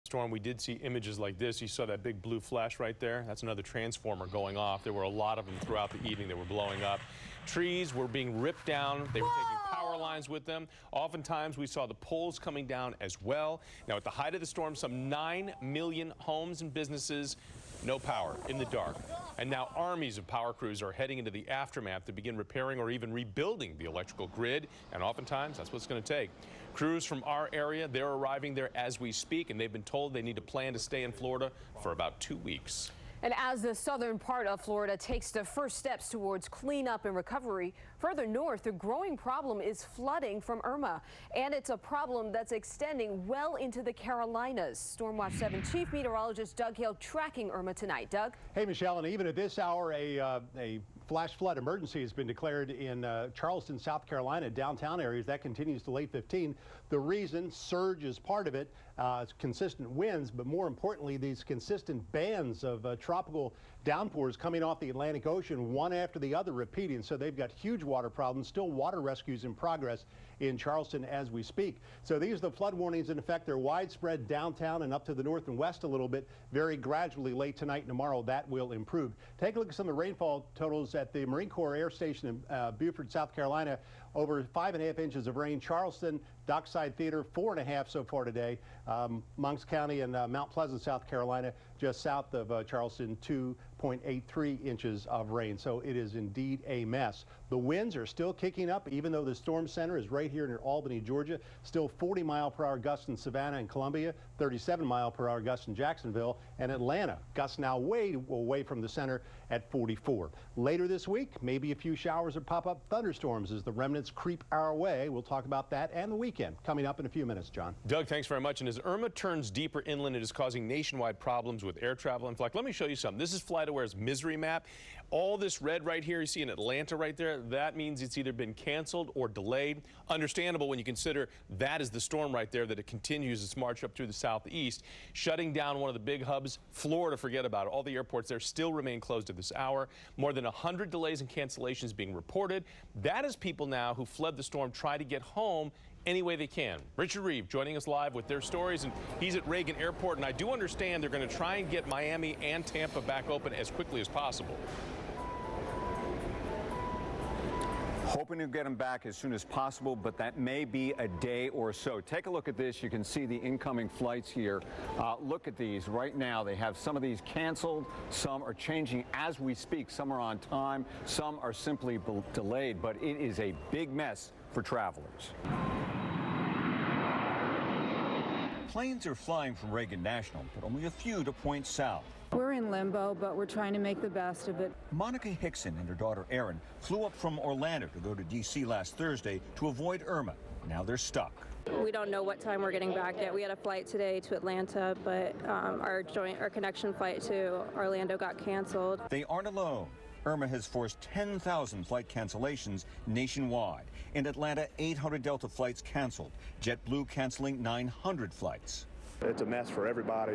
Storm, we did see images like this. You saw that big blue flash right there. That's another transformer going off. There were a lot of them throughout the evening that were blowing up. Trees were being ripped down. They were taking power lines with them. Oftentimes, we saw the poles coming down as well. Now, at the height of the storm, some 9 million homes and businesses, no power, in the dark. And now armies of power crews are heading into the aftermath to begin repairing or even rebuilding the electrical grid. And oftentimes, that's what it's going to take. Crews from our area, they're arriving there as we speak, and they've been told they need to plan to stay in Florida for about 2 weeks. And as the southern part of Florida takes the first steps towards cleanup and recovery, further north, the growing problem is flooding from Irma. And it's a problem that's extending well into the Carolinas. Stormwatch 7 Chief Meteorologist Doug Hale tracking Irma tonight. Doug? Hey, Michelle, and even at this hour, a flash flood emergency has been declared in Charleston, South Carolina, downtown areas. That continues to late 15. The reason, surge is part of it. It's consistent winds, but more importantly, these consistent bands of tropical downpours coming off the Atlantic Ocean, one after the other repeating. So they've got huge water problems, still water rescues in progress in Charleston as we speak. So these are the flood warnings in effect. They're widespread downtown and up to the north and west a little bit. Very gradually late tonight and tomorrow, that will improve. Take a look at some of the rainfall totals at the Marine Corps Air Station in Beaufort, South Carolina. Over 5.5 inches of rain. Charleston, Dockside Theater, 4.5 so far today. Monks County and Mount Pleasant, South Carolina, just south of Charleston, 2.83 inches of rain. So it is indeed a mess. The winds are still kicking up, even though the storm center is right here near Albany, Georgia. Still 40-mile-per-hour gusts in Savannah and Columbia, 37-mile-per-hour gusts in Jacksonville, and Atlanta. Gusts now way away from the center at 44. Later this week, maybe a few showers or pop-up thunderstorms as the remnants creep our way. We'll talk about that and the weekend coming up in a few minutes, John. Doug, thanks very much. And as Irma turns deeper inland, it is causing nationwide problems with air travel. In fact, let me show you something. This is FlightAware's misery map. All this red right here, you see in Atlanta right there, that means it's either been canceled or delayed. Understandable when you consider that is the storm right there, that it continues its march up through the southeast, shutting down one of the big hubs. Florida, forget about it. All the airports there still remain closed at this hour. More than 100 delays and cancellations being reported. That is people now who fled the storm try to get home any way they can. Richard Reeve joining us live with their stories, and he's at Reagan Airport, and I do understand they're going to try and get Miami and Tampa back open as quickly as possible. Hoping to get them back as soon as possible, but that may be a day or so. Take a look at this. You can see the incoming flights here. Look at these right now. They have some of these canceled. Some are changing as we speak. Some are on time. Some are simply delayed, but it is a big mess for travelers. Planes are flying from Reagan National, but only a few to point south. We're in limbo, but we're trying to make the best of it. Monica Hickson and her daughter Erin flew up from Orlando to go to D.C. last Thursday to avoid Irma. Now they're stuck. We don't know what time we're getting back yet. We had a flight today to Atlanta, but our connection flight to Orlando got canceled. They aren't alone. Irma has forced 10,000 flight cancellations nationwide. In Atlanta, 800 Delta flights canceled. JetBlue canceling 900 flights. It's a mess for everybody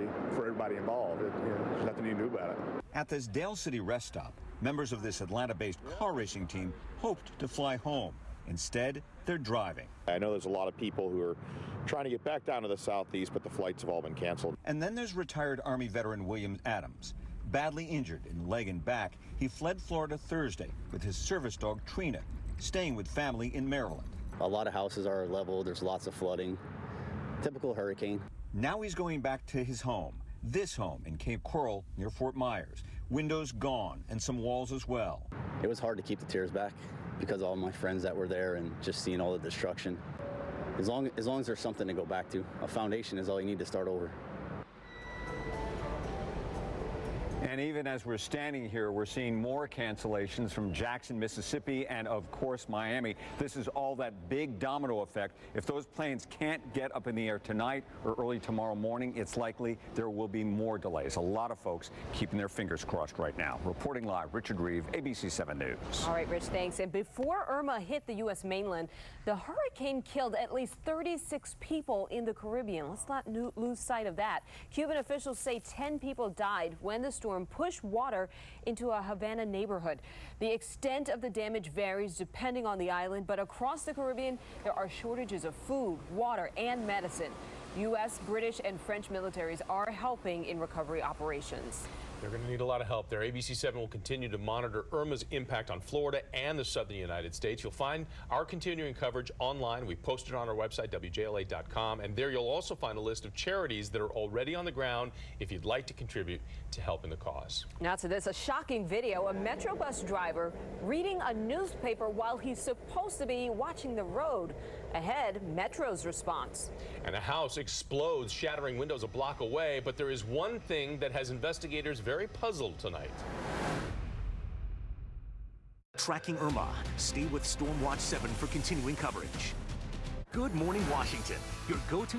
involved. There's nothing you can do about it. At this Dale City rest stop, members of this Atlanta-based car racing team hoped to fly home. Instead, they're driving. I know there's a lot of people who are trying to get back down to the southeast, but the flights have all been canceled. And then there's retired Army veteran William Adams. Badly injured in leg and back, he fled Florida Thursday with his service dog Trina, staying with family in Maryland. A lot of houses are leveled. There's lots of flooding. Typical hurricane. Now he's going back to his home, this home in Cape Coral near Fort Myers. Windows gone and some walls as well. It was hard to keep the tears back because of all my friends that were there and just seeing all the destruction. As long as there's something to go back to, a foundation is all you need to start over. And even as we're standing here, we're seeing more cancellations from Jackson, Mississippi, and of course, Miami. This is all that big domino effect. If those planes can't get up in the air tonight or early tomorrow morning, it's likely there will be more delays. A lot of folks keeping their fingers crossed right now. Reporting live, Richard Reeve, ABC 7 News. All right, Rich, thanks. And before Irma hit the U.S. mainland, the hurricane killed at least 36 people in the Caribbean. Let's not lose sight of that. Cuban officials say 10 people died when the storm pushed water into a Havana neighborhood. The extent of the damage varies depending on the island, but across the Caribbean, there are shortages of food, water, and medicine. U.S., British, and French militaries are helping in recovery operations. They're going to need a lot of help there. ABC 7 will continue to monitor Irma's impact on Florida and the southern United States. You'll find our continuing coverage online. We posted it on our website, wjla.com, and there you'll also find a list of charities that are already on the ground if you'd like to contribute to helping the cause. Now to this, a shocking video, a Metro bus driver reading a newspaper while he's supposed to be watching the road. Ahead, Metro's response. And a house explodes, shattering windows a block away, but there is one thing that has investigators very puzzled tonight. Tracking Irma. Stay with Stormwatch 7 for continuing coverage. Good Morning Washington, your go-to